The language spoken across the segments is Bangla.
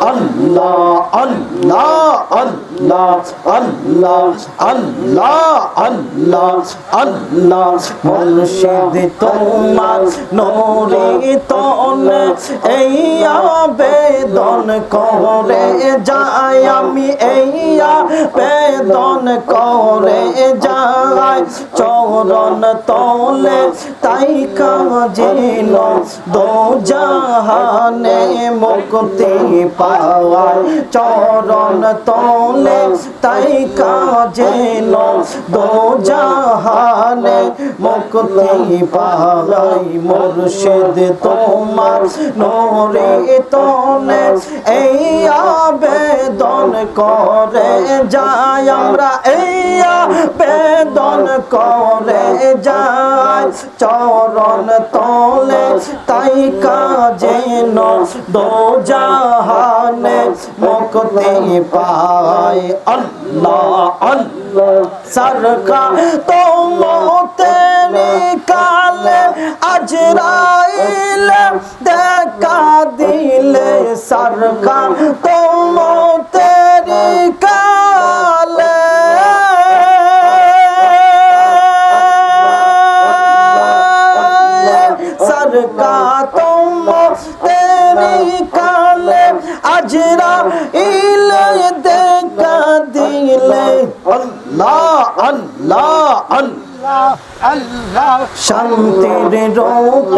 আল্লাহ আল্লাহ আল্লাহ আল্লাহ আল্লাহ আল্লাহ আল্লাহ মুর্শিদ তোমার নূরে তনে এই আবেদন করে যাই আমি এই আবেদন করে যাই চরণ তলে তাই কাজিল দো জাহানে মুক্তি পাওয়ায় চরণ তলে তাই কাজিল দো জাহানে মুক্তি পাওয়াই মুর্শিদ তোমার নূরে তনে এই আবেদন করে যাই আমরা এই আবেদন করে যাই চরণ তলে তাই কাজেন দো জাহানে মুক্তি পায় আল্লাহ আল্লাহ সরকার তো মতেরি কালে আজরাইল দেখা দিলে সরকার তো মতেরি কালে सरकार तुम तेरी काले अजराइल देखा दिले अल्लाह अल्लाह अल्लाह শান্তির রূপ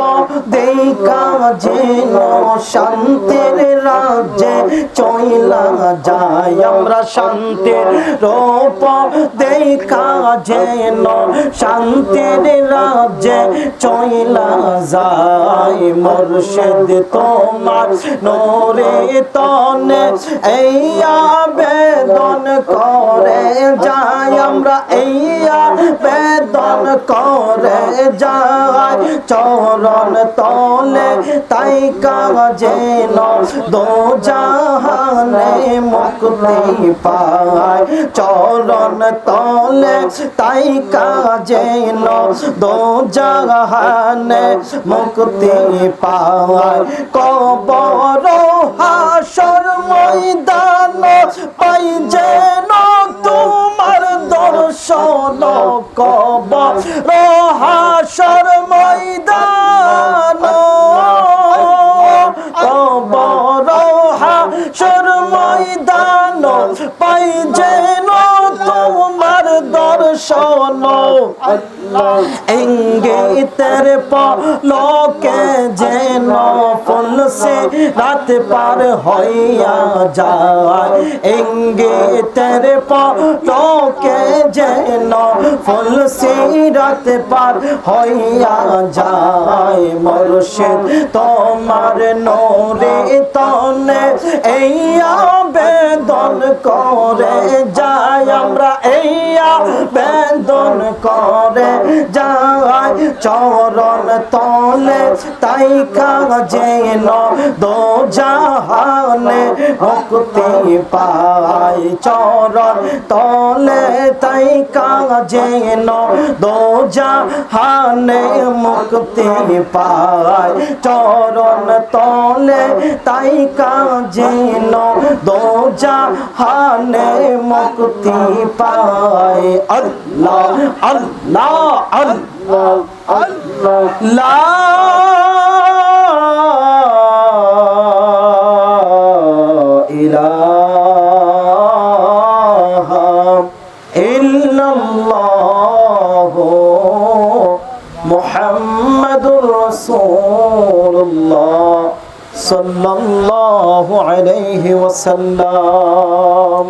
দেখা যেন শান্তির রাজ্যে চইলা যায় আমরা শান্তির রূপ দেখা যেন শান্তির রাজ্যে চইলা যায় মুর্শিদ তোমার নূরে তনে এই আবেদন করে যাই আমরা এই আবেদন করে যাই চরণ তলে তাই কাজেন দো জাহানে মুক্তি পায় চরণ তলে তাই কাজেন দো জাহানে মুক্তি পায় কবর হাসর ময়দান পাই যেন তোমার দর্শন কবর হাসর ময়দান কবর হাসর ময়দান পাই যেন তোমার দর্শন ইঙ্গিতের পলকে যেন ফুল সে রাত পার হইয়া যায় ইঙ্গিতের পলকে যেন ফুল সে রাত পার হইয়া যায় মুর্শিদ তোমার নূরে তনে এই আবেদন করে যাই আমরা এই আবেদন করে যাই চরণ তলে তাই কাজেন দো জাহানে মুক্তি পায় চরণ তলে তাই কাজেন দো জাহানে মুক্তি পায় চরণ তলে তাই কাজেন দো জাহানে মুক্তি পায় আল্লাহ আল্লাহ আল্লাহ আল্লাহ লা ইলাহা ইল্লাল্লাহ মুহাম্মাদুর রাসূলুল্লাহ সাল্লাল্লাহু আলাইহি ওয়াসাল্লাম।